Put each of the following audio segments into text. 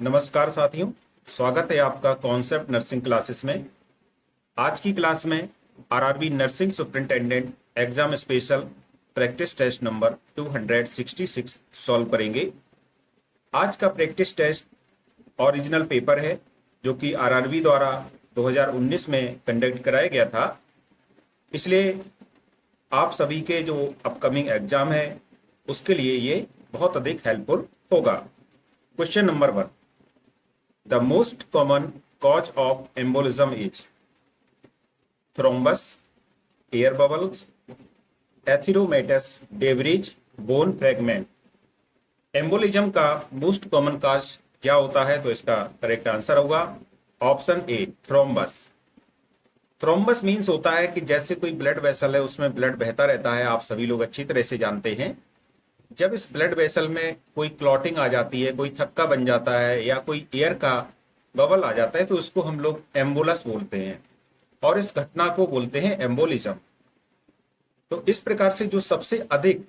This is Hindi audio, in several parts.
नमस्कार साथियों, स्वागत है आपका कॉन्सेप्ट नर्सिंग क्लासेस में। आज की क्लास में RRB nursing superintendent exam special practice test number 266 solve करेंगे। आज का प्रैक्टिस टेस्ट ओरिजिनल पेपर है जो कि आरआरबी द्वारा 2019 में कंडक्ट कराया गया था। इसलिए आप सभी के जो अपकमिंग एग्जाम है उसके लिए ये बहुत अधिक हेल्पफुल होगा। Question number 1, the most common cause of embolism is thrombus, air bubbles, erythematous debris, bone fragment। Embolism का मोस्ट कॉमन काज क्या होता है? तो इसका करेक्ट आंसर होगा ऑप्शन ए, थ्रोम्बस। थ्रोम्बस मीन्स होता है कि जैसे कोई ब्लड वेसल है उसमें ब्लड बहता रहता है। आप सभी लोग अच्छी तरह से जानते हैं, जब इस ब्लड वेसल में कोई क्लॉटिंग आ जाती है, कोई थक्का बन जाता है या कोई एयर का बबल आ जाता है तो उसको हम लोग एम्बोलस बोलते हैं और इस घटना को बोलते हैं एम्बोलिज्म। तो इस प्रकार से जो सबसे अधिक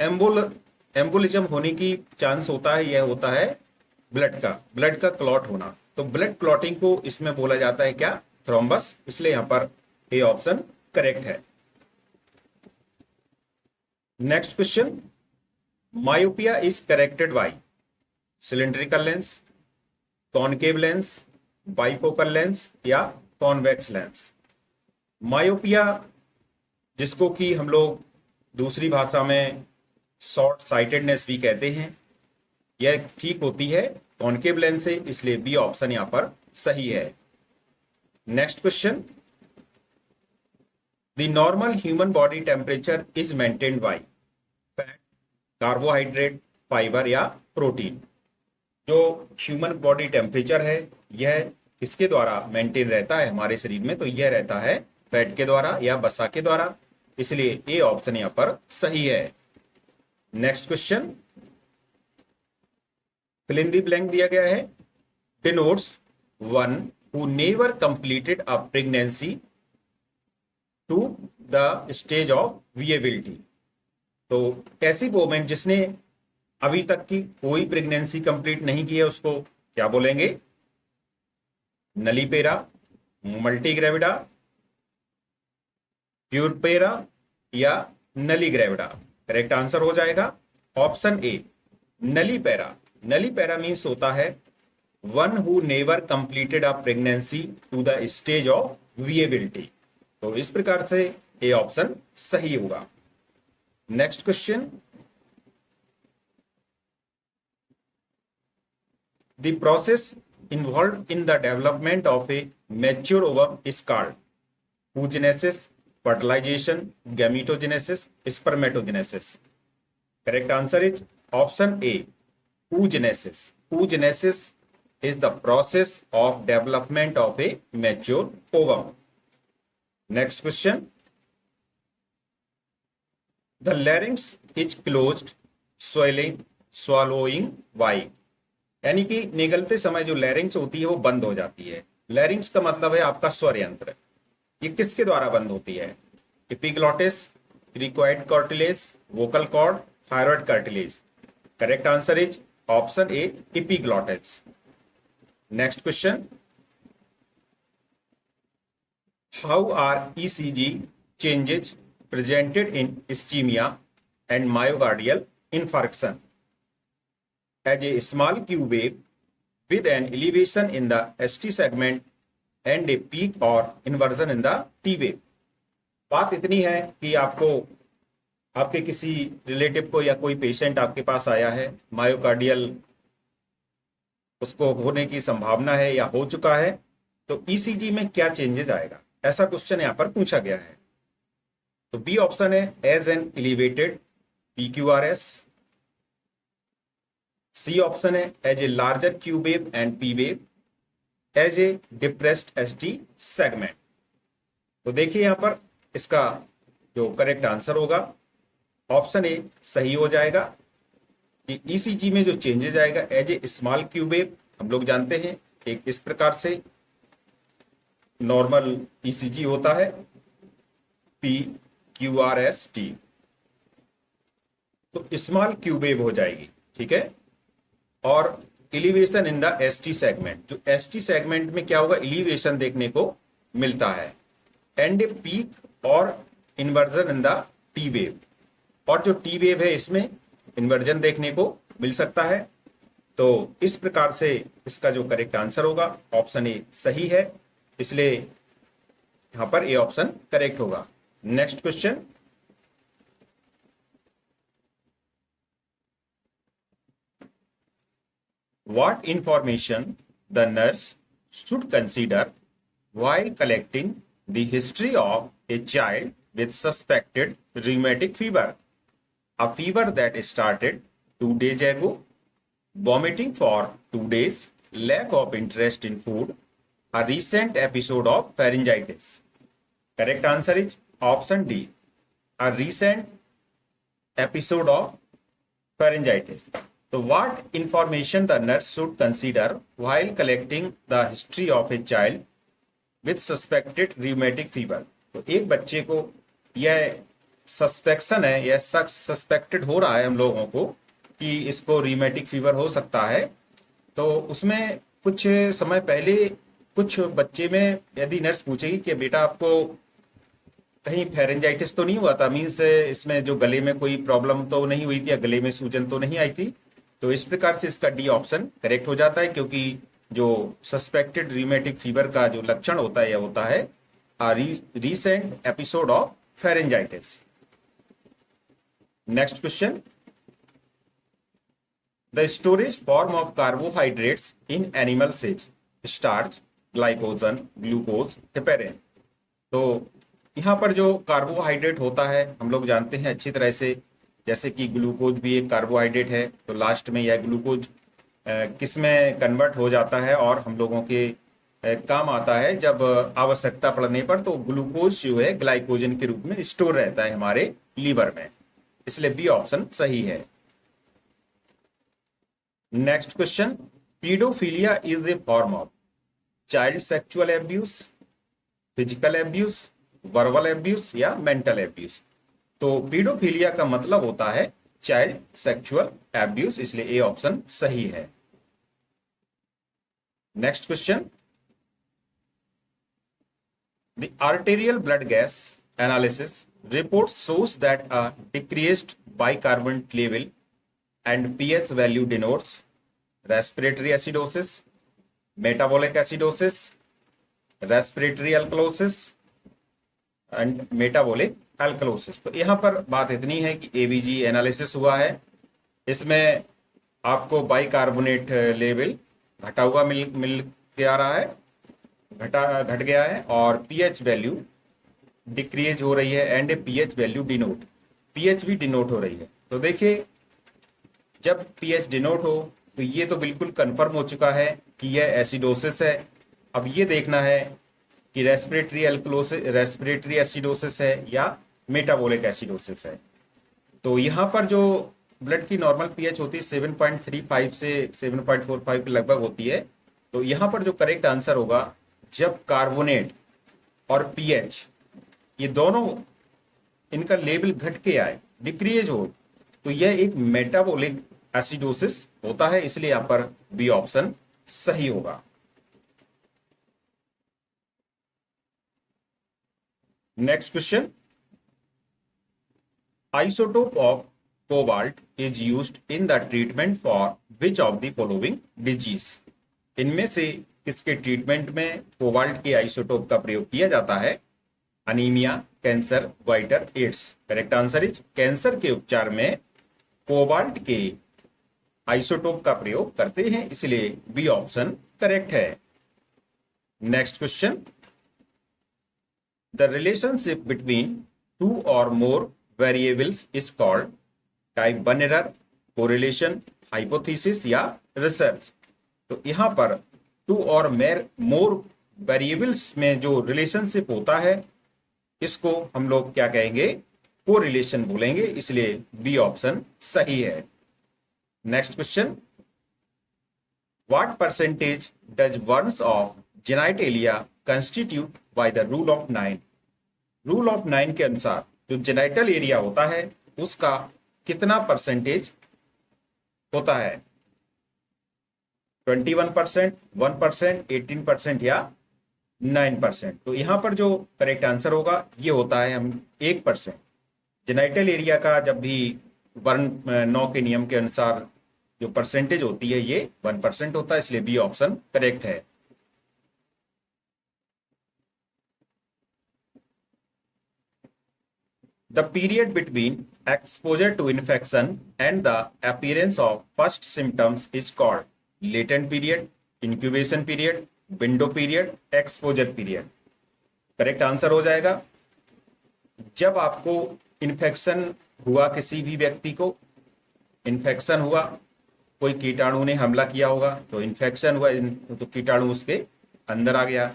एम्बोलिज्म होने की चांस होता है, यह होता है ब्लड का क्लॉट होना। तो ब्लड क्लॉटिंग को इसमें बोला जाता है क्या? थ्रोम्बस। इसलिए यहां पर ए ऑप्शन करेक्ट है। Next question, myopia is corrected bye cylindrical lens, concave lens, bifocal lens या कॉन्वेक्स लेंस। मायोपिया, जिसको कि हम लोग दूसरी भाषा में शॉर्ट साइटेडनेस भी कहते हैं, यह ठीक होती है कॉनकेव लेंस से। इसलिए बी ऑप्शन यहां पर सही है। Next question, the normal human body temperature is maintained bye fat, carbohydrate, fibre या प्रोटीन। जो ह्यूमन बॉडी टेम्परेचर है यह किसके द्वारा मेंटेन रहता है हमारे शरीर में? तो यह रहता है फैट के द्वारा या वसा के द्वारा। इसलिए ए ऑप्शन यहां पर सही है। Next question, fill in the blank दिया गया है, denotes one who never completed a pregnancy to the stage of viability. तो ऐसी वोमेन जिसने अभी तक की कोई प्रेगनेंसी कंप्लीट नहीं की है उसको क्या बोलेंगे? नलीपेरा, मल्टीग्रेविडा, प्यूरपेरा या नलीग्रेविडा। करेक्ट आंसर हो जाएगा ऑप्शन ए, नलीपेरा। नलीपेरा मीन्स होता है one who never completed a pregnancy to the stage of viability. तो इस प्रकार से ए ऑप्शन सही होगा। Next question, the process involved in the development of a mature ovum is called oogenesis, fertilization, gametogenesis, spermatogenesis। Correct answer is option A, oogenesis। Oogenesis is the process of development of a mature ovum। Next question, the larynx is closed, swelling, swallowing why। यानी कि निगलते समय जो लैरिंग्स होती है वो बंद हो जाती है। लैरिंग्स का मतलब है आपका स्वर यंत्र। ये किसके द्वारा बंद होती है? Epiglottis, cricoid cartilage, vocal cord, thyroid cartilage. Correct answer is option A, epiglottis. Next question, how are ECG changes presented in ischaemia and myocardial infarction as a small Q wave with an elevation in the ST segment and a peak or inversion in the T wave। बात इतनी है कि आपको आपके किसी रिलेटिव को या कोई पेशेंट आपके पास आया है, मायोकार्डियल उसको होने की संभावना है या हो चुका है, तो ईसीजी में क्या चेंजेस आएगा, ऐसा क्वेश्चन यहां पर पूछा गया है। तो बी ऑप्शन है as an elevated PQRS। C option है as a larger Q wave and P wave, as a depressed ST segment. तो देखिए यहां पर इसका जो करेक्ट आंसर होगा ऑप्शन ए सही हो जाएगा कि ईसीजी में जो चेंजेस आएगा as a small Q wave. हम लोग जानते हैं एक इस प्रकार से नॉर्मल ईसीजी होता है PQRST, तो स्मॉल क्यू वेव हो जाएगी। ठीक है, और elevation in the ST segment. जो एसटी सेगमेंट में क्या होगा, एलिवेशन देखने को मिलता है। एंड ए पीक और inversion in the T wave, और जो टी वेव है इसमें इन्वर्जन देखने को मिल सकता है। तो इस प्रकार से इसका जो करेक्ट आंसर होगा ऑप्शन ए सही है, इसलिए यहां पर ए ऑप्शन करेक्ट होगा। Next question, what information the nurse should consider while collecting the history of a child with suspected rheumatic fever, a fever that started 2 days ago, vomiting for 2 days, lack of interest in food, a recent episode of pharyngitis? Correct answer is option D, a recent episode of pharyngitis. So what information the nurse should consider while collecting the history of a child with suspected rheumatic fever? तो एक बच्चे को यह सस्पेक्शन है, यह सस्पेक्टेड हो रहा है हम लोगों को कि इसको रीमेटिक फीवर हो सकता है। तो उसमें कुछ समय पहले कुछ बच्चे में यदि नर्स पूछेगी कि बेटा आपको कहीं फेरेंजाइटिस तो नहीं हुआ था, मीन्स इसमें जो गले में कोई प्रॉब्लम तो नहीं हुई थी या गले में सूजन तो नहीं आई थी, तो इस प्रकार से इसका डी ऑप्शन करेक्ट हो जाता है, क्योंकि जो सस्पेक्टेड रीमेटिक फीवर का जो लक्षण होता है यह होता है recent episode of pharyngitis. Next question, the storage form of carbohydrates in animals is starch, glycogen, glucose, heparin. तो यहाँ पर जो कार्बोहाइड्रेट होता है हम लोग जानते हैं अच्छी तरह से, जैसे कि ग्लूकोज भी एक कार्बोहाइड्रेट है, तो लास्ट में यह ग्लूकोज किस में कन्वर्ट हो जाता है और हम लोगों के काम आता है जब आवश्यकता पड़ने पर, तो ग्लूकोज जो है ग्लाइकोजन के रूप में स्टोर रहता है हमारे लीवर में, इसलिए बी ऑप्शन सही है। Next question, paedophilia is a form of child sexual abuse, physical abuse, verbal abuse या मेंटल एब्यूज? तो पीडोफिलिया का मतलब होता है चाइल्ड सेक्सुअल एब्यूज, इसलिए ए ऑप्शन सही है। Next question, the arterial blood gas analysis report shows that a decreased bicarbonate level and pH value denotes respiratory acidosis, metabolic acidosis, respiratory alkalosis and metabolic alkalosis. तो यहां पर बात इतनी है कि एबीजी एनालिसिस हुआ है, इसमें आपको बाइकार्बोनेट लेवल घटा हुआ मिल के आ रहा है, घट गया है, और पीएच वैल्यू डिक्रीज हो रही है and pH value denote, pH भी डिनोट हो रही है। तो देखिए जब पीएच डिनोट हो तो ये तो बिल्कुल कंफर्म हो चुका है कि यह एसिडोसिस है। अब ये देखना है कि रेस्पिरेटरी एसिडोसिस है या मेटाबॉलिक एसिडोसिस है। तो यहाँ पर जो ब्लड की नॉर्मल पीएच होती है 7.35 से 7.45 के लगभग होती है, तो यहाँ पर जो करेक्ट आंसर होगा, जब कार्बोनेट और पीएच ये दोनों इनका लेवल घट के आए, डिक्रीज हो, तो यह एक मेटाबॉलिक एसिडोसिस होता है, इसलिए यहाँ पर बी ऑप्शन सही होगा। Next question, isotope of cobalt is used in the treatment for which of the following disease? इनमें से किसके ट्रीटमेंट में कोबाल्ट के आइसोटोप का प्रयोग किया जाता है? Anaemia, cancer, goitre, AIDS. Correct answer is cancer के उपचार में कोबाल्ट के आइसोटोप का प्रयोग करते हैं, इसलिए बी ऑप्शन करेक्ट है। Next question, the relationship between two or more variables is called type 1 error, correlation, hypothesis या research। तो यहां पर टू और मोर वेरिएबल्स में जो रिलेशनशिप होता है इसको हम लोग क्या कहेंगे? कोरिलेशन बोलेंगे, इसलिए बी ऑप्शन सही है। Next question, what percentage does varnas of genitalia constitute by the rule of 9? Rule of 9 के अनुसार जो जेनाइटल एरिया होता है उसका कितना परसेंटेज होता है? 21%, 1%, 18% या 9%। तो यहां पर जो करेक्ट आंसर होगा ये होता है हम 1%। जेनाइटल एरिया का जब भी वर्ण 9 के नियम के अनुसार जो परसेंटेज होती है ये 1% होता है, इसलिए बी ऑप्शन करेक्ट है। The period between exposure to infection and the appearance of first symptoms is called latent period, incubation period, window period, exposure period। Correct answer हो जाएगा जब आपको इन्फेक्शन हुआ, किसी भी व्यक्ति को इन्फेक्शन हुआ, कोई कीटाणु ने हमला किया होगा तो इन्फेक्शन हुआ, तो कीटाणु उसके अंदर आ गया।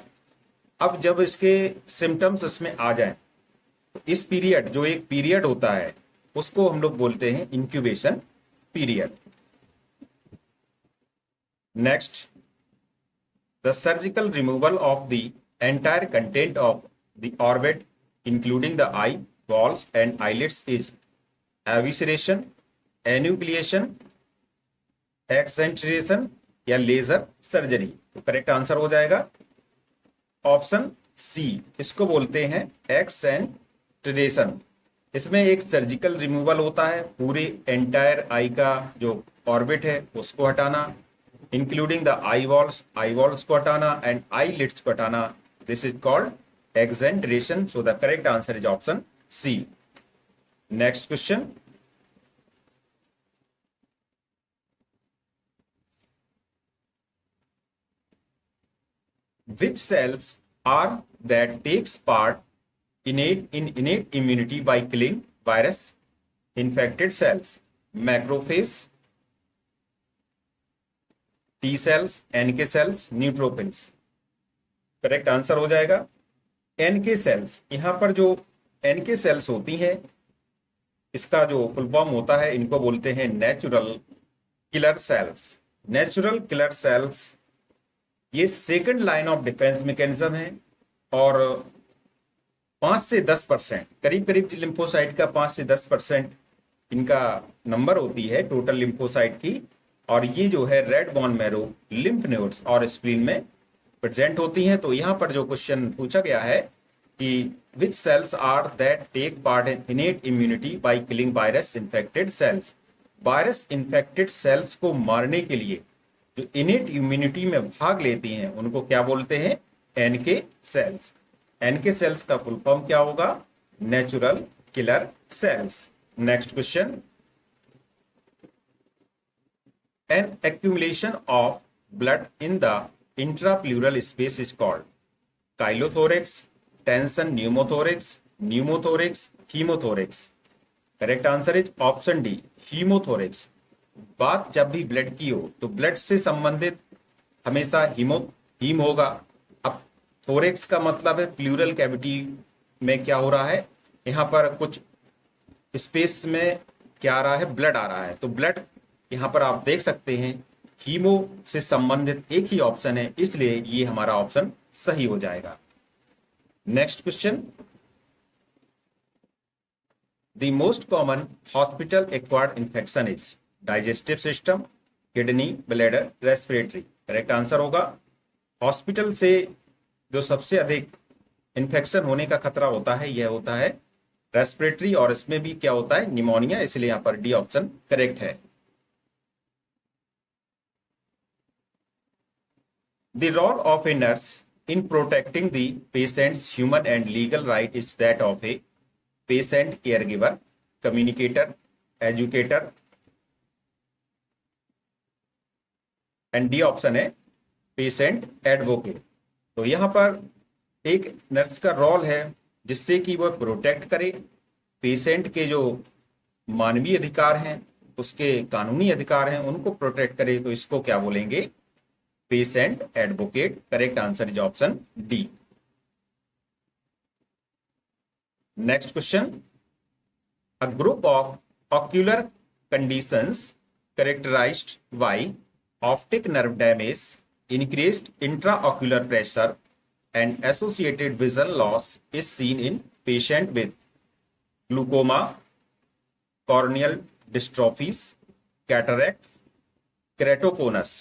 अब जब इसके सिम्टम्स इसमें आ जाएं, इस पीरियड, जो एक पीरियड होता है, उसको हम लोग बोलते हैं incubation period. Next, the surgical removal of the entire content of the orbit including the eye walls and eyelids is evisceration, enucleation, exenteration या लेजर सर्जरी। तो करेक्ट आंसर हो जाएगा ऑप्शन सी, इसको बोलते हैं एक्सेंट्रेशन। इसमें एक सर्जिकल रिमूवल होता है, पूरे एंटायर आई का जो ऑर्बिट है उसको हटाना, इंक्लूडिंग द आई वॉल्स को हटाना एंड आई लिड्स को हटाना। This is called exenteration. So the correct answer is option C. Next question, which cells are that takes part in innate immunity by killing virus infected cells? Macrophage, T cells, NK cells, neutrophils। Correct answer हो जाएगा NK cells। यहां पर जो NK cells होती हैं, इसका जो फुल फॉर्म होता है, इनको बोलते हैं natural killer cells. Natural killer cells ये second line of defence mechanism है और 5 से 10%, करीब करीब लिम्फोसाइट का 5 से 10% इनका नंबर होती है टोटल लिम्फोसाइट की, और ये जो है red bone marrow, lymph nodes और स्प्लीन में प्रेजेंट होती हैं। तो यहाँ पर जो क्वेश्चन पूछा गया है कि which cells are that take part in innate immunity by killing virus infected cells. Virus infected cells को मारने के लिए जो इनेट इम्यूनिटी में भाग लेती हैं उनको क्या बोलते हैं? NK cells. एनके सेल्स का फुल फॉर्म क्या होगा? Natural killer cells. Next question, an accumulation of blood in the intrapleural space is called chylothorax, tension pneumothorax, pneumothorax, haemothorax. Correct answer is option D, haemothorax. बात जब भी ब्लड की हो तो ब्लड से संबंधित हमेशा हीम होगा। अब थोरेक्स का मतलब है प्लूरल कैविटी में क्या हो रहा है, यहां पर कुछ स्पेस में क्या आ रहा है, ब्लड आ रहा है। तो ब्लड यहां पर आप देख सकते हैं हीमो से संबंधित एक ही ऑप्शन है, इसलिए ये हमारा ऑप्शन सही हो जाएगा। Next question, the most common hospital acquired infection is digestive system, kidney, bladder, respiratory. Correct answer होगा हॉस्पिटल से जो सबसे अधिक इंफेक्शन होने का खतरा होता है यह होता है रेस्पिरेटरी, और इसमें भी क्या होता है, निमोनिया, इसलिए यहां पर डी ऑप्शन करेक्ट है। The role of a nurse in protecting the patient's human and legal right is that of a patient caregiver, communicator, educator, and D option है पेशेंट एडवोकेट। तो यहां पर एक नर्स का रोल है जिससे कि वह प्रोटेक्ट करे पेशेंट के जो मानवीय अधिकार हैं, उसके कानूनी अधिकार हैं, उनको प्रोटेक्ट करे, तो इसको क्या बोलेंगे? Patient advocate. Correct answer is option D. Next question, a group of ocular conditions characterised by optic nerve damage, increased intraocular pressure and associated vision loss is seen in patient with glaucoma, corneal dystrophies, cataract, keratoconus।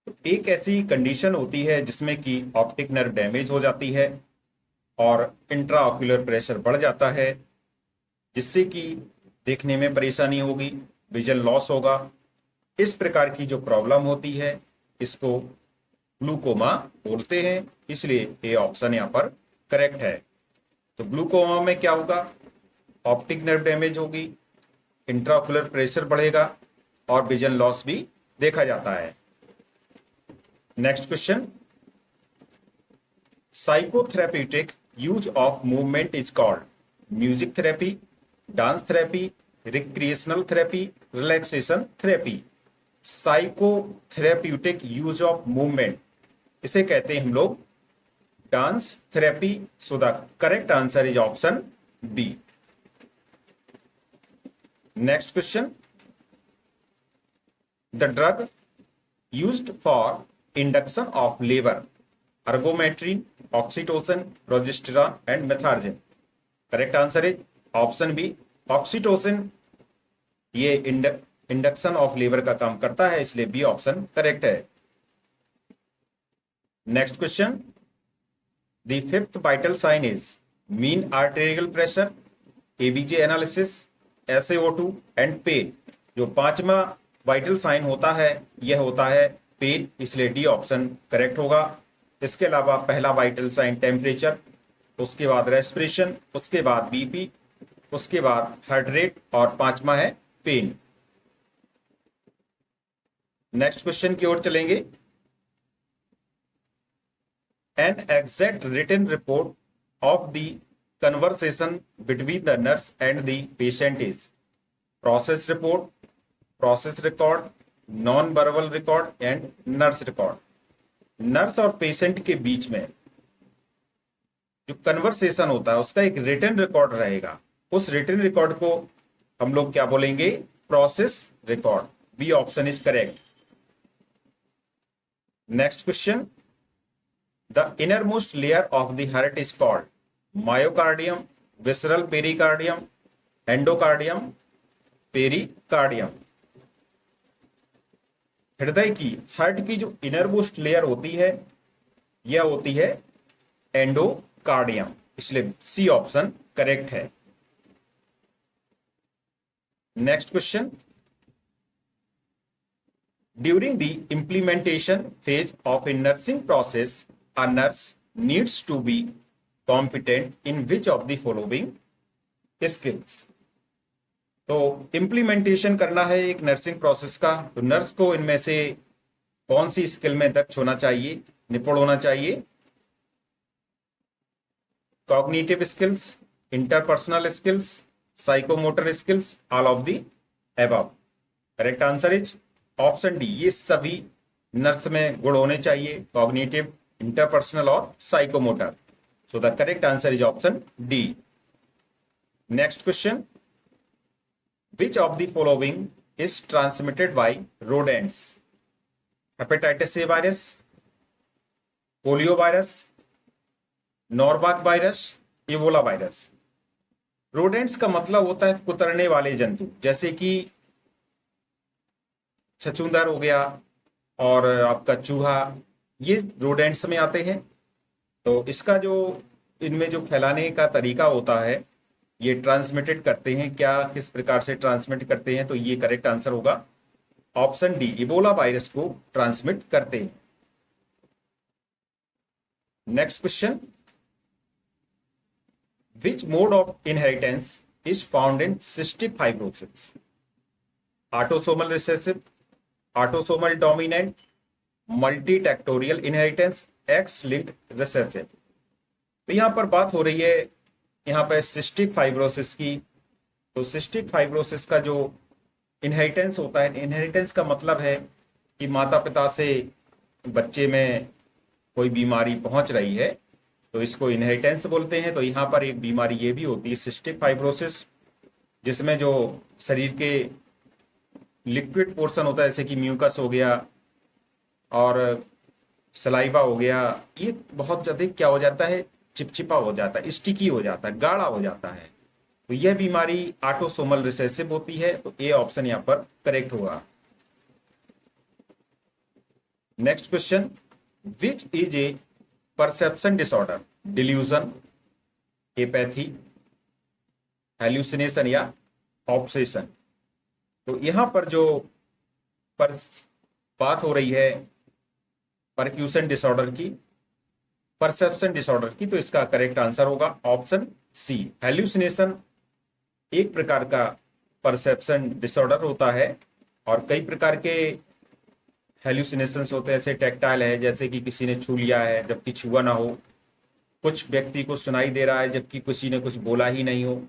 तो एक ऐसी कंडीशन होती है जिसमें कि ऑप्टिक नर्व डैमेज हो जाती है और इंट्राऑक्यूलर प्रेशर बढ़ जाता है, जिससे कि देखने में परेशानी होगी, विजन लॉस होगा। इस प्रकार की जो प्रॉब्लम होती है इसको ग्लूकोमा बोलते हैं, इसलिए ये ऑप्शन यहाँ पर करेक्ट है। तो ग्लूकोमा में क्या होगा, ऑप्टिक नर्व डैमेज होगी, इंट्राऑक्यूलर प्रेशर बढ़ेगा और विजन लॉस भी देखा जाता है। Next question, psychotherapeutic use of movement is called music therapy, dance therapy, recreational therapy, relaxation therapy. Psychotherapeutic use of movement, इसे कहते हैं हम लोग dance therapy. So the correct answer is option B. Next question, the drug used for induction of labour, ergometrine, oxytocin, progesterone and methergine. Correct answer is option B, oxytocin. ये इंडक्शन ऑफ लेबर का काम करता है, इसलिए बी ऑप्शन करेक्ट है। Next question, the fifth vital sign is mean arterial pressure, ABG analysis, SaO2 and pain. जो पांचवा वाइटल साइन होता है यह होता है पेन, इसलिए डी ऑप्शन करेक्ट होगा। इसके अलावा पहला वाइटल साइन टेम्परेचर, उसके बाद रेस्पिरेशन, उसके बाद बीपी, उसके बाद हार्ट रेट और पांचवा है पेन। नेक्स्ट क्वेश्चन की ओर चलेंगे। An exact written report of the conversation between the nurse and the patient is process report, process record, non verbal record and nurse record. Nurse और पेशेंट के बीच में जो कन्वर्सेशन होता है उसका एक रिटन रिकॉर्ड रहेगा, उस रिटन रिकॉर्ड को हम लोग क्या बोलेंगे, process record. B option is correct. Next question, the innermost layer of the heart is called myocardium, visceral pericardium, endocardium, pericardium. हृदय की, हार्ट की जो इनरमोस्ट लेयर होती है यह होती है एंडोकार्डियम, इसलिए सी ऑप्शन करेक्ट है। Next question, during the implementation phase of a nursing process, a nurse needs to be competent in which of the following skills? तो इम्प्लीमेंटेशन करना है एक नर्सिंग प्रोसेस का, तो नर्स को इनमें से कौन सी स्किल में दक्ष होना चाहिए, निपुण होना चाहिए? Cognitive skills, interpersonal skills, psychomotor skills, all of the above. Correct answer is option D, ये सभी नर्स में गुण होने चाहिए, कॉग्निटिव, इंटरपर्सनल और psychomotor. So the correct answer is option D. Next question, which of the following is transmitted by rodents? Hepatitis A virus, polio virus, Norwalk virus, Ebola virus. Rodents का मतलब होता है कुतरने वाले जंतु, जैसे कि छछूंदर हो गया और आपका चूहा, ये रोडेंट्स में आते हैं। तो इसका जो इनमें जो फैलाने का तरीका होता है, ये ट्रांसमिटेड करते हैं, क्या किस प्रकार से ट्रांसमिट करते हैं? तो ये करेक्ट आंसर होगा ऑप्शन डी, इबोला वायरस को ट्रांसमिट करते हैं। Next question, which mode of inheritance is found in cystic fibrosis? Autosomal recessive, autosomal dominant, multifactorial inheritance, X linked recessive. तो यहां पर बात हो रही है यहाँ पे सिस्टिक फाइब्रोसिस की। तो सिस्टिक फाइब्रोसिस का जो इनहेरिटेंस होता है, इनहेरिटेंस का मतलब है कि माता पिता से बच्चे में कोई बीमारी पहुंच रही है, तो इसको इनहेरिटेंस बोलते हैं। तो यहाँ पर एक बीमारी ये भी होती है सिस्टिक फाइब्रोसिस, जिसमें जो शरीर के लिक्विड पोर्शन होता है, जैसे कि म्यूकस हो गया और सलाइवा हो गया, ये बहुत अधिक क्या हो जाता है, चिपचिपा हो जाता है, स्टिकी हो जाता है, गाढ़ा हो जाता है। तो यह बीमारी ऑटोसोमल रिसेसिव होती है। तो ए ऑप्शन यहाँ पर करेक्ट होगा। Next question, which is a perception disorder? Delusion, apathy, hallucination या ऑब्सेशन? तो यहां पर जो पर बात हो रही है परक्यूशन डिसऑर्डर की, परसेप्शन डिसऑर्डर की, तो इसका करेक्ट आंसर होगा ऑप्शन सी, हेल्यूसिनेशन एक प्रकार का परसेप्शन डिसऑर्डर होता है और कई प्रकार के हेल्यूसिनेशंस होते हैं, जैसे टेक्टाइल है, जैसे कि किसी ने छू लिया है जबकि छुआ ना हो, कुछ व्यक्ति को सुनाई दे रहा है जबकि किसी ने कुछ बोला ही नहीं हो,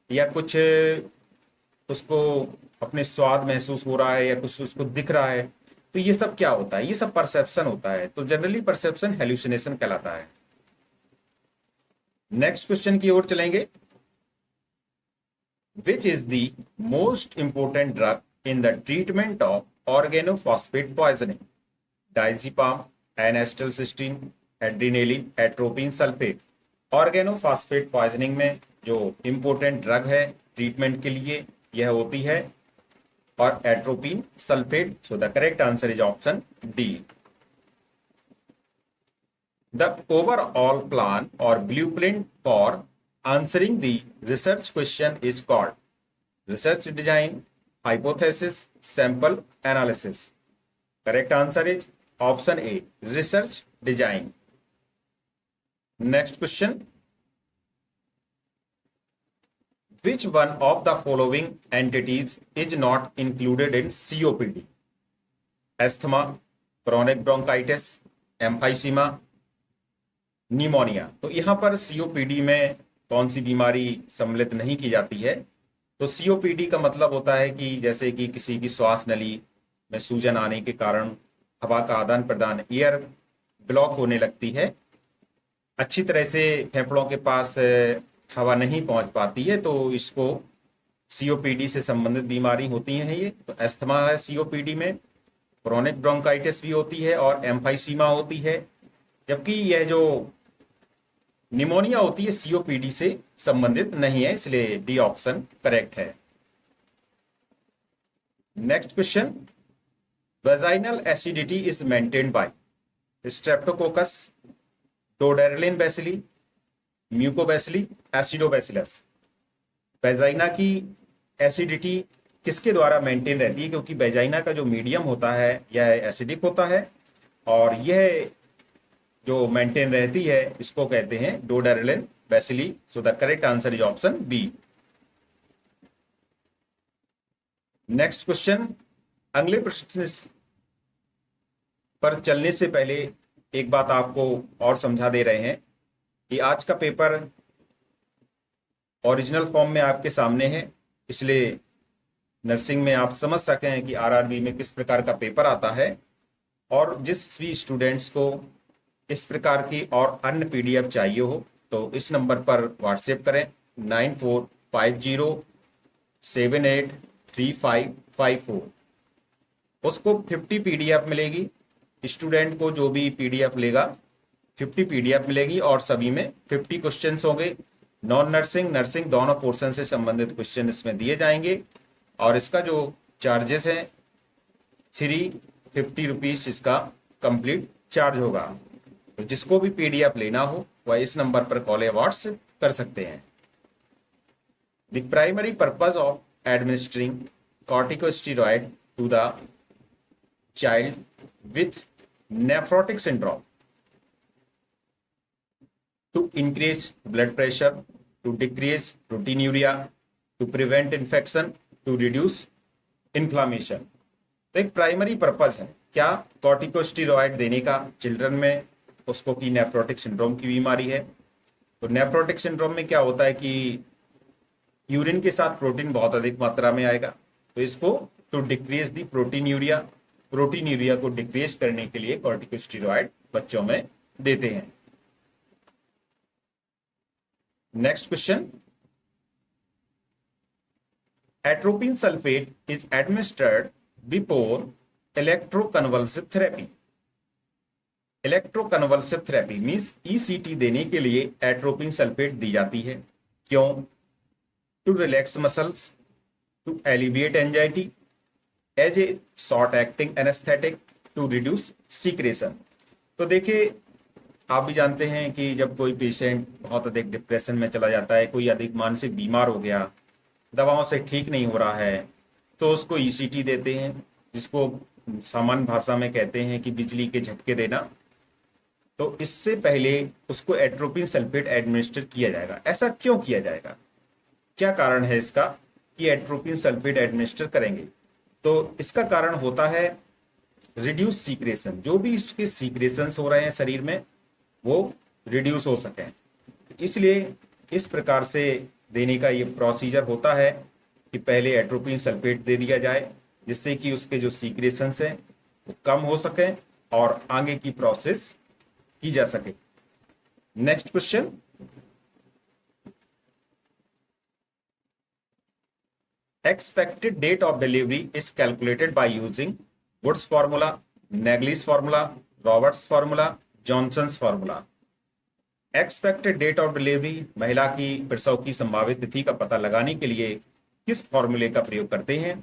या कुछ उसको अपने स्वाद महसूस हो रहा है या कुछ उसको दिख रहा है। तो ये सब क्या होता है? ये सब परसेप्शन होता है। तो जनरली परसेप्शन हेल्यूसिनेशन कहलाता है। नेक्स्ट क्वेश्चन की ओर चलेंगे। Which is the most important drug in the treatment of organophosphate poisoning? Diazepam, acetylcysteine, adrenaline, atropine sulphate. Organophosphate poisoning में जो इंपोर्टेंट ड्रग है ट्रीटमेंट के लिए यह होती है और atropine sulphate. So the correct answer is option D. The overall plan or blueprint for answering the research question is called research design, hypothesis, sample analysis. Correct answer is option A, research design. Next question. Which one of the following entities is not included in COPD? Asthma, chronic bronchitis, emphysema, pneumonia. तो यहां पर सीओपीडी में कौन सी बीमारी सम्मिलित नहीं की जाती है? तो सीओपीडी का मतलब होता है कि जैसे कि किसी की श्वास नली में सूजन आने के कारण हवा का आदान प्रदान, एयर ब्लॉक होने लगती है, अच्छी तरह से फेफड़ों के पास हवा नहीं पहुंच पाती है, तो इसको सीओपीडी से संबंधित बीमारी होती है ये। तो अस्थमा है सीओपीडी में, क्रोनिक ब्रोंकाइटिस भी होती है और एम्फाइसीमा होती है, जबकि यह जो निमोनिया होती है सीओपीडी से संबंधित नहीं है, इसलिए डी ऑप्शन करेक्ट है। Next question, vaginal acidity is maintained by streptococcus, Doderlein bacilli, mucobacilli, acidobacillus. Vagina की एसिडिटी किसके द्वारा मेंटेन रहती है? क्योंकि वेजाइना का जो मीडियम होता है यह एसिडिक होता है और यह जो मेंटेन रहती है इसको कहते हैं doderlein bacilli. So the correct answer is option B. Next question, अगले प्रश्न पर चलने से पहले एक बात आपको और समझा दे रहे हैं कि आज का पेपर ओरिजिनल फॉर्म में आपके सामने है, इसलिए नर्सिंग में आप समझ सकें कि आरआरबी में किस प्रकार का पेपर आता है। और जिस भी स्टूडेंट्स को इस प्रकार की और अन्य पीडीएफ चाहिए हो तो इस नंबर पर व्हाट्सएप करें 9450783554। उसको 50 पीडीएफ मिलेगी। स्टूडेंट को जो भी पीडीएफ लेगा 50 पीडीएफ मिलेगी और सभी में 50 क्वेश्चंस होंगे। नॉन नर्सिंग, नर्सिंग दोनों पोर्शन से संबंधित क्वेश्चन इसमें दिए जाएंगे और इसका जो चार्जेस है 350 रुपीज इसका कंप्लीट चार्ज होगा। तो जिसको भी पीडीएफ लेना हो वह इस नंबर पर कॉल या व्हाट्सएप कर सकते हैं। The primary purpose of administering corticosteroid to the child with nephrotic syndrome to increase blood pressure, to decrease proteinuria, to prevent infection, to reduce inflammation. तो एक प्राइमरी पर्पज है क्या कॉर्टिकोस्टेरॉइड देने का चिल्ड्रन में, उसको की नेफ्रोटिक सिंड्रोम की बीमारी है। तो नेफ्रोटिक सिंड्रोम में क्या होता है कि यूरिन के साथ प्रोटीन बहुत अधिक मात्रा में आएगा, तो इसको to decrease the proteinuria, proteinuria को डिक्रीज करने के लिए कॉर्टिकोस्टेरॉइड बच्चों में देते हैं। Next question, atropine sulphate is administered before electroconvulsive therapy. Electroconvulsive therapy means ECT देने के लिए एट्रोपिन सल्फेट दी जाती है। क्यों? To relax muscles, to alleviate anxiety, as a short acting anaesthetic, to to reduce secretion. तो देखिए, आप भी जानते हैं कि जब कोई पेशेंट बहुत अधिक डिप्रेशन में चला जाता है, कोई अधिक मानसिक बीमार हो गया, दवाओं से ठीक नहीं हो रहा है, तो उसको ईसीटी देते हैं, जिसको सामान्य भाषा में कहते हैं कि बिजली के झटके देना। तो इससे पहले उसको एट्रोपिन सल्फेट एडमिनिस्टर किया जाएगा। ऐसा क्यों किया जाएगा, क्या कारण है इसका कि एट्रोपिन सल्फेट एडमिनिस्टर करेंगे? तो इसका कारण होता है रिड्यूस सीक्रेशन। जो भी उसके सीक्रेशंस हो रहे हैं शरीर में, वो रिड्यूस हो सकें, इसलिए इस प्रकार से देने का ये प्रोसीजर होता है कि पहले एट्रोपिन सल्फेट दे दिया जाए, जिससे कि उसके जो सीक्रेशंस हैं वो कम हो सकें और आगे की प्रोसेस की जा सके। Next question, expected date of delivery is calculated by using Wood's formula, Nagli's formula, Roberts formula, Johnson's formula। Expected date of delivery, महिला की प्रसव की संभावित तिथि का पता लगाने के लिए किस फॉर्मूले का प्रयोग करते हैं?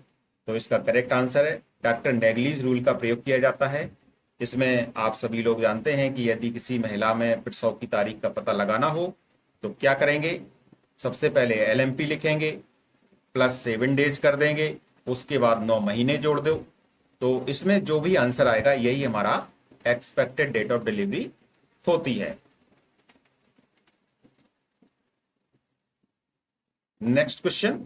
तो इसका करेक्ट आंसर है डॉक्टर नेगलीज रूल का प्रयोग किया जाता है। इसमें आप सभी लोग जानते हैं कि यदि किसी महिला में प्रसव की तारीख का पता लगाना हो तो क्या करेंगे? सबसे पहले एलएमपी लिखेंगे, प्लस 7 डेज कर देंगे, उसके बाद 9 महीने जोड़ दो। तो इसमें जो भी आंसर आएगा यही हमारा एक्सपेक्टेड डेट ऑफ डिलीवरी होती है। Next question,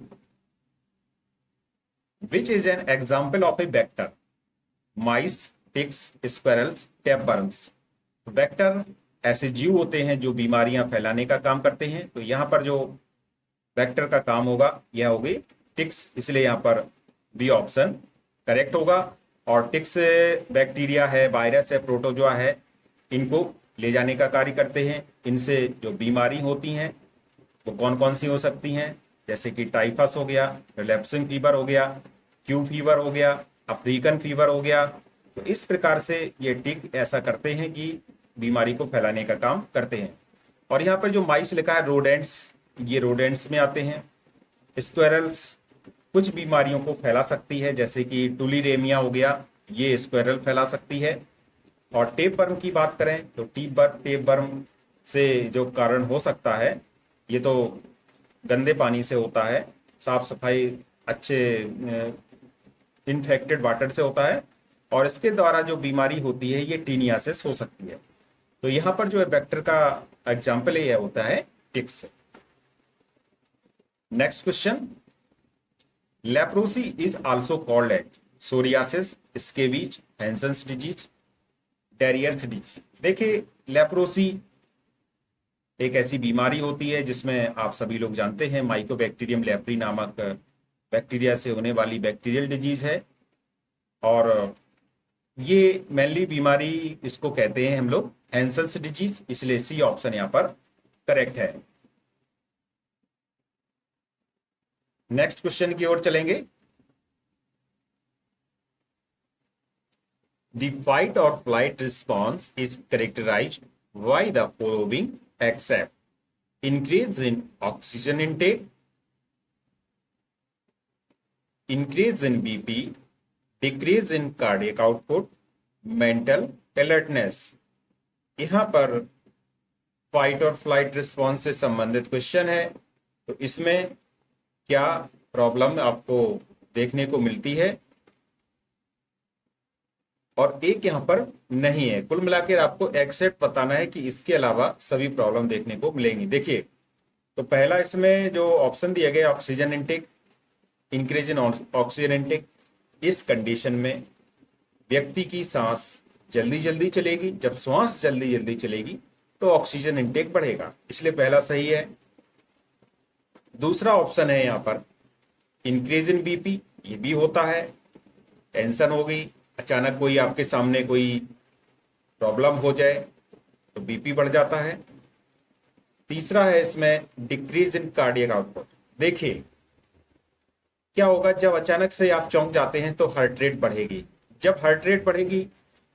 which is an example of a vector? Mice, ticks, squirrels, tapeworms. Vector ऐसे जीव होते हैं जो बीमारियां फैलाने का काम करते हैं। तो यहां पर जो वेक्टर का काम होगा यह होगी टिक्स, इसलिए यहां पर बी ऑप्शन करेक्ट होगा। और टिक्स बैक्टीरिया है, वायरस है, प्रोटोजोआ है, इनको ले जाने का कार्य करते हैं। इनसे जो बीमारी होती हैं वो कौन कौन सी हो सकती हैं, जैसे कि टाइफस हो गया, रिलैप्सिंग फीवर हो गया, क्यू फीवर हो गया, अफ्रीकन फीवर हो गया। तो इस प्रकार से ये टिक ऐसा करते हैं कि बीमारी को फैलाने का काम करते हैं। और यहाँ पर जो माइस लिखा है रोडेंट्स, ये रोडेंट्स में आते हैं। स्क्वेरल्स कुछ बीमारियों को फैला सकती है, जैसे कि टुलिरेमिया हो गया, ये स्क्वेरल फैला सकती है। और टेपवर्म की बात करें तो टेपवर्म से जो कारण हो सकता है, ये तो गंदे पानी से होता है, साफ सफाई अच्छे इन्फेक्टेड वाटर से होता है, और इसके द्वारा जो बीमारी होती है ये टीनियासिस हो सकती है। तो यहाँ पर जो वेक्टर का एग्जाम्पल ये होता है ticks. Next question, leprosy is also called as psoriasis, scabies, Hansen's disease, terriers disease. देखिए, लेप्रोसी एक ऐसी बीमारी होती है जिसमें आप सभी लोग जानते हैं माइकोबैक्टीरियम लेप्री नामक बैक्टीरिया से होने वाली बैक्टीरियल डिजीज है। और ये मेनली बीमारी इसको कहते हैं हम लोग हैंसन्स डिजीज, इसलिए सी ऑप्शन यहां पर करेक्ट है। नेक्स्ट क्वेश्चन की ओर चलेंगे। द फाइट और flight response is characterised by the following except increase in oxygen intake, increase in BP, decrease in cardiac output, mental alertness। यहां पर फाइट और फ्लाइट रिस्पॉन्स से संबंधित क्वेश्चन है, तो इसमें क्या प्रॉब्लम आपको देखने को मिलती है और एक यहां पर नहीं है। कुल मिलाकर आपको एक्सेप्ट बताना है कि इसके अलावा सभी प्रॉब्लम देखने को मिलेंगी। देखिए, तो पहला इसमें जो ऑप्शन दिया गया oxygen intake, increase in oxygen intake, इस कंडीशन में व्यक्ति की सांस जल्दी जल्दी चलेगी। जब सांस जल्दी जल्दी चलेगी तो ऑक्सीजन इनटेक बढ़ेगा, इसलिए पहला सही है। दूसरा ऑप्शन है यहां पर इंक्रीज इन बीपी, ये भी होता है। टेंशन हो गई, अचानक कोई आपके सामने कोई प्रॉब्लम हो जाए तो बीपी बढ़ जाता है। तीसरा है इसमें डिक्रीज इन कार्डियक आउटपुट। देखिए, क्या होगा जब अचानक से आप चौंक जाते हैं तो हार्ट रेट बढ़ेगी। जब हार्ट रेट बढ़ेगी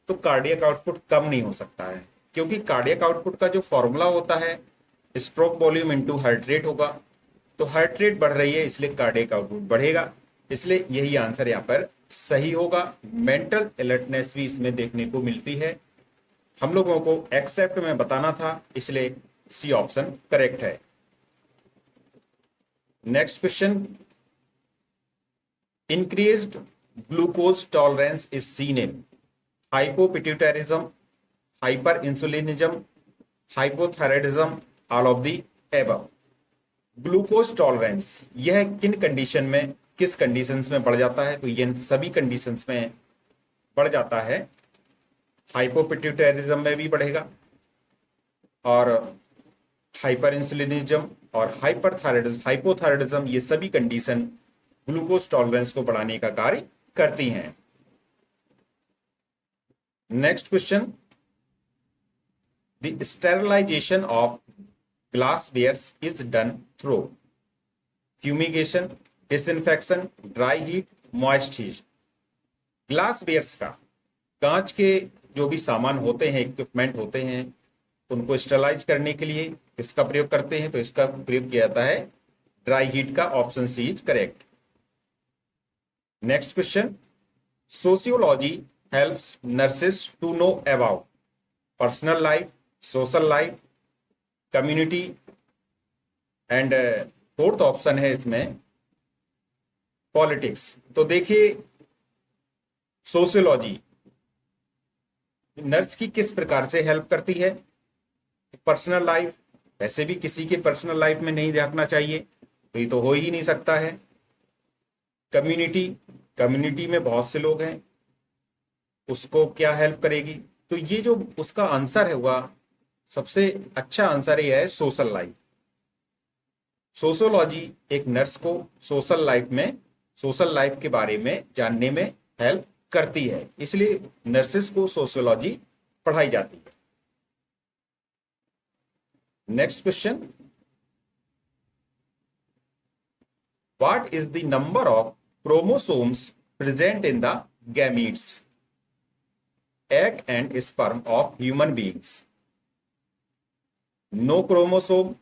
तो कार्डियक आउटपुट कम नहीं हो सकता है, क्योंकि कार्डियक आउटपुट का जो फॉर्मूला होता है stroke volume into heart rate होगा। तो हार्ट रेट बढ़ रही है इसलिए कार्डियक आउटपुट बढ़ेगा, इसलिए यही आंसर यहाँ पर सही होगा। मेंटल अलर्टनेस भी इसमें देखने को मिलती है। हम लोगों को एक्सेप्ट में बताना था, इसलिए सी ऑप्शन करेक्ट है। Next question, increased glucose tolerance is seen in hypopituitarism, hyper इंसुलिनिज्म, hypothyroidism, all of the above. Glucose tolerance यह किन कंडीशन में, किस कंडीशंस में बढ़ जाता है? तो ये सभी कंडीशंस में बढ़ जाता है। हाइपोपिट्यूटरिज्म में भी बढ़ेगा, और हाइपर इंसुलिनिज्म और हाइपोथायराइडिज्म, ये सभी कंडीशन ग्लूकोज टॉलरेंस को बढ़ाने का कार्य करती हैं। Next question, the sterilisation of glasswares is done through fumigation, disinfection, dry heat, moist heat. Glasswares का, कांच के जो भी सामान होते हैं, इक्विपमेंट होते हैं, उनको स्टेरलाइज करने के लिए इसका प्रयोग करते हैं। तो इसका प्रयोग किया जाता है ड्राई हीट का। Option C is correct. Next question, sociology helps nurses to know about personal life, social life, community, and fourth option है इसमें पॉलिटिक्स। तो देखिए, सोशियोलॉजी नर्स की किस प्रकार से हेल्प करती है? पर्सनल लाइफ, वैसे भी किसी के पर्सनल लाइफ में नहीं झांकना चाहिए, तो ये तो हो ही नहीं सकता है। कम्युनिटी, कम्युनिटी में बहुत से लोग हैं, उसको क्या हेल्प करेगी? तो ये जो उसका आंसर है वह सबसे अच्छा आंसर ये है सोशल लाइफ। सोशियोलॉजी एक नर्स को सोशल लाइफ में, सोशल लाइफ के बारे में जानने में हेल्प करती है, इसलिए नर्सेस को सोशियोलॉजी पढ़ाई जाती है। Next question, what is the number of chromosomes present in the gametes, egg and sperm of human beings? No chromosome,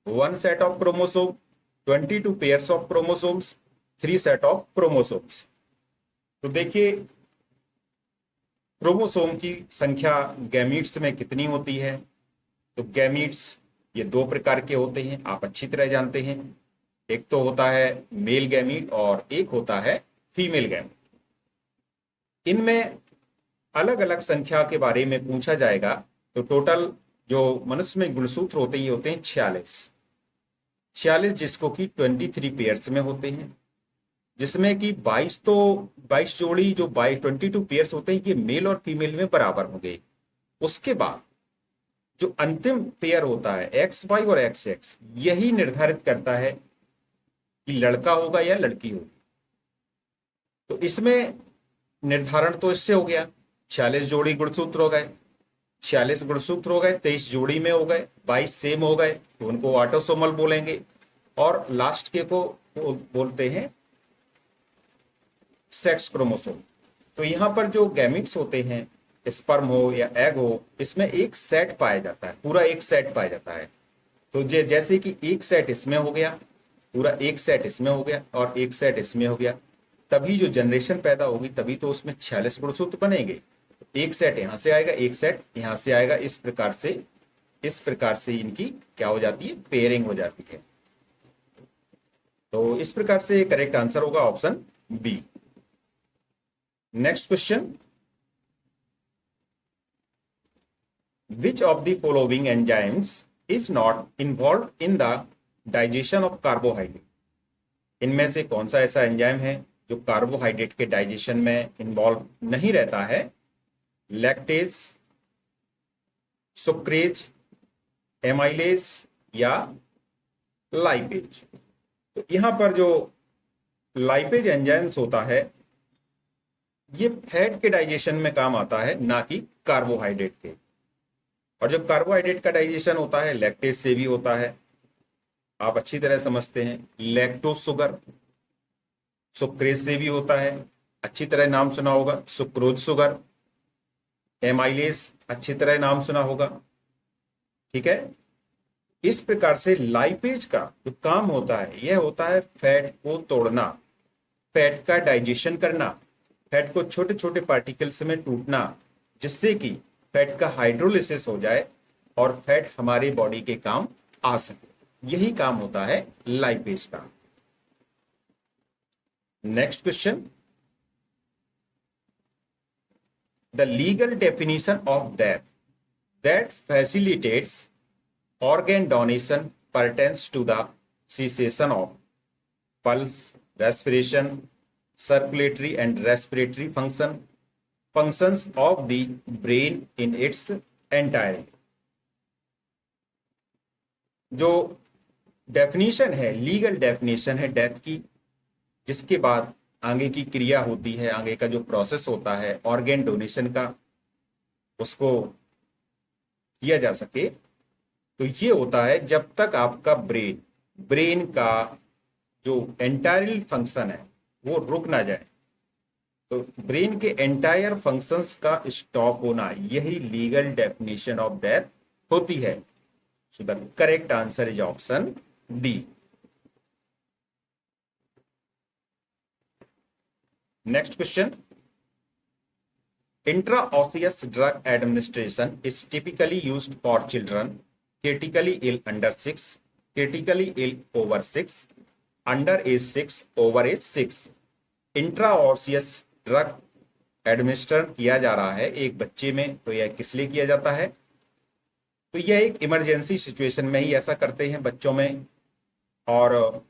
one set of chromosome, 22 pairs of chromosomes, 3 set of chromosomes. तो देखिए, क्रोमोसोम की संख्या गैमीट्स में कितनी होती है? तो गैमीट्स ये 2 प्रकार के होते हैं, आप अच्छी तरह जानते हैं। एक तो होता है मेल गैमीट और एक होता है फीमेल गैमीट। इनमें अलग अलग संख्या के बारे में पूछा जाएगा तो टोटल जो मनुष्य में गुणसूत्र होते हैं, ये होते हैं 46, जिसको कि 23 पेयर्स में होते हैं, जिसमें कि 22 जोड़ी जो 22 पेयर्स होते हैं, ये मेल और फीमेल में बराबर होंगे। उसके बाद जो अंतिम पेयर होता है XY और XX, यही निर्धारित करता है कि लड़का होगा या लड़की होगी। तो इसमें निर्धारण तो इससे हो गया, 46 जोड़ी गुणसूत्र हो गए, 46 गुणसूत्र हो गए, 23 जोड़ी में हो गए, 22 सेम हो गए, तो उनको ऑटोसोमल बोलेंगे। और लास्ट के को बोलते हैं सेक्स क्रोमोसोम। तो यहां पर जो गैमिट्स होते हैं, स्पर्म हो या एग हो, इसमें एक सेट पाया जाता है, पूरा एक सेट पाया जाता है। तो जैसे कि एक सेट इसमें हो गया, पूरा एक सेट इसमें हो गया और एक सेट इसमें हो गया, तभी जो जनरेशन पैदा होगी, तभी तो उसमें 46 गुणसूत्र बनेंगे। एक सेट यहां से आएगा, एक सेट यहां से आएगा, इस प्रकार से इनकी क्या हो जाती है, पेयरिंग हो जाती है। तो इस प्रकार से करेक्ट आंसर होगा option B. Next question, which of the following enzymes is not involved in the digestion of carbohydrate? इनमें से कौन सा ऐसा एंजाइम है जो कार्बोहाइड्रेट के डाइजेशन में इन्वॉल्व नहीं रहता है? लैक्टेज, सुक्रेज, एमाइलेज या लाइपेज। तो यहां पर जो लाइपेज एंजाइम्स होता है, ये फैट के डाइजेशन में काम आता है, ना कि कार्बोहाइड्रेट के। और जो कार्बोहाइड्रेट का डाइजेशन होता है, लैक्टेज से भी होता है, आप अच्छी तरह समझते हैं। लैक्टोज शुगर सुक्रेज से भी होता है, अच्छी तरह नाम सुना होगा, सुक्रोज शुगर। एमाइलेज अच्छी तरह नाम सुना होगा, ठीक है। इस प्रकार से लाइपेज का जो काम होता है, यह होता है फैट को तोड़ना, फैट का डाइजेशन करना, फैट को छोटे छोटे पार्टिकल्स में टूटना, जिससे कि फैट का हाइड्रोलिसिस हो जाए और फैट हमारी बॉडी के काम आ सके। यही काम होता है लाइपेज का। Next question, the legal definition of death that facilitates organ donation pertains to the cessation of pulse, respiration, circulatory and respiratory functions of the brain in its entirety। जो डेफिनेशन है, लीगल डेफिनेशन है डेथ की, जिसके बाद आगे की क्रिया होती है, आगे का जो प्रोसेस होता है ऑर्गेन डोनेशन का, उसको किया जा सके, तो ये होता है जब तक आपका ब्रेन का जो एंटायर फंक्शन है वो रुक ना जाए। तो ब्रेन के एंटायर फंक्शंस का स्टॉप होना, यही लीगल डेफिनेशन ऑफ डेथ होती है। सो the correct answer is option D. Next question, intraosseous drug administration is typically used for children critically ill under 6, critically ill over 6, under age 6, over age 6। इंट्राऑसियस drug administer किया जा रहा है एक बच्चे में, तो यह किस लिए किया जाता है? तो यह एक इमरजेंसी सिचुएशन में ही ऐसा करते हैं बच्चों में, और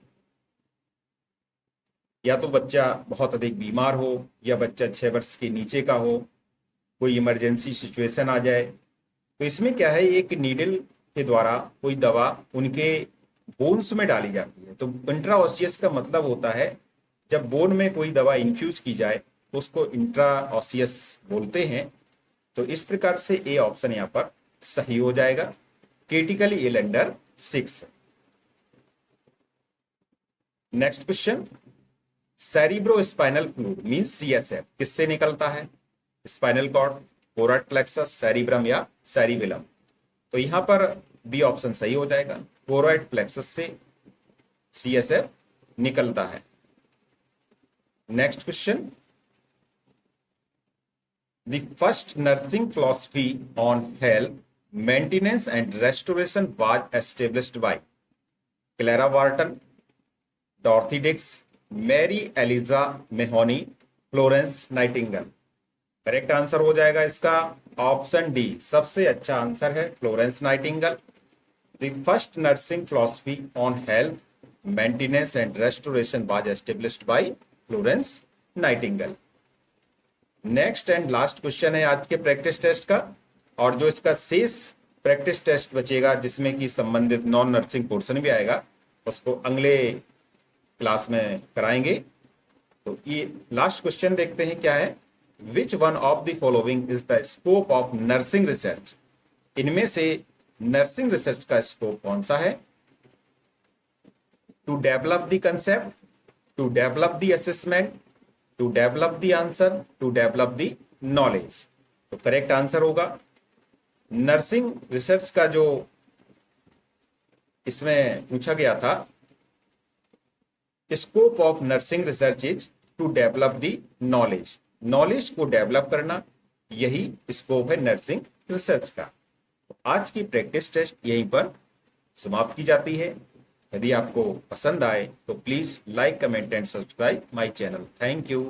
या तो बच्चा बहुत अधिक बीमार हो या बच्चा 6 वर्ष के नीचे का हो, कोई इमरजेंसी सिचुएशन आ जाए, तो इसमें क्या है, एक नीडल के द्वारा कोई दवा उनके बोन्स में डाली जाती है। तो इंट्राऑसियस का मतलब होता है जब बोन में कोई दवा इन्फ्यूज की जाए तो उसको इंट्राऑसियस बोलते हैं। तो इस प्रकार से ए ऑप्शन यहाँ पर सही हो जाएगा, critically ill under 6। Next question, cerebrospinal fluid means CSF किससे निकलता है? Spinal cord, choroid plexus, cerebrum या सेरिबेलम। तो यहां पर बी ऑप्शन सही हो जाएगा, कोरैड प्लेक्सस से सीएसएफ निकलता है। Next question, the first nursing philosophy on health maintenance and restoration was established by Clara Barton, Dorothy Dix, Mary Eliza Mahoney, Florence Nightingale. Correct answer हो जाएगा इसका ऑप्शन डी, सबसे अच्छा आंसर है Florence Nightingale. The first nursing philosophy on health maintenance and restoration was established by Florence Nightingale. Next and last question है आज के प्रैक्टिस टेस्ट का, और जो इसका शेष प्रैक्टिस टेस्ट बचेगा जिसमें कि संबंधित नॉन नर्सिंग पोर्शन भी आएगा, उसको अगले क्लास में कराएंगे। तो ये लास्ट क्वेश्चन देखते हैं क्या है, which one of the following is the scope of nursing research? इनमें से नर्सिंग रिसर्च का स्कोप कौन सा है? To develop the concept, to develop the assessment, to develop the answer, to develop the knowledge. तो करेक्ट आंसर होगा नर्सिंग रिसर्च का जो इसमें पूछा गया था, scope of nursing research is to develop the knowledge. Knowledge को डेवलप करना, यही स्कोप है नर्सिंग रिसर्च का। तो आज की प्रैक्टिस टेस्ट यहीं पर समाप्त की जाती है। यदि आपको पसंद आए तो please like, comment and subscribe my channel. Thank you.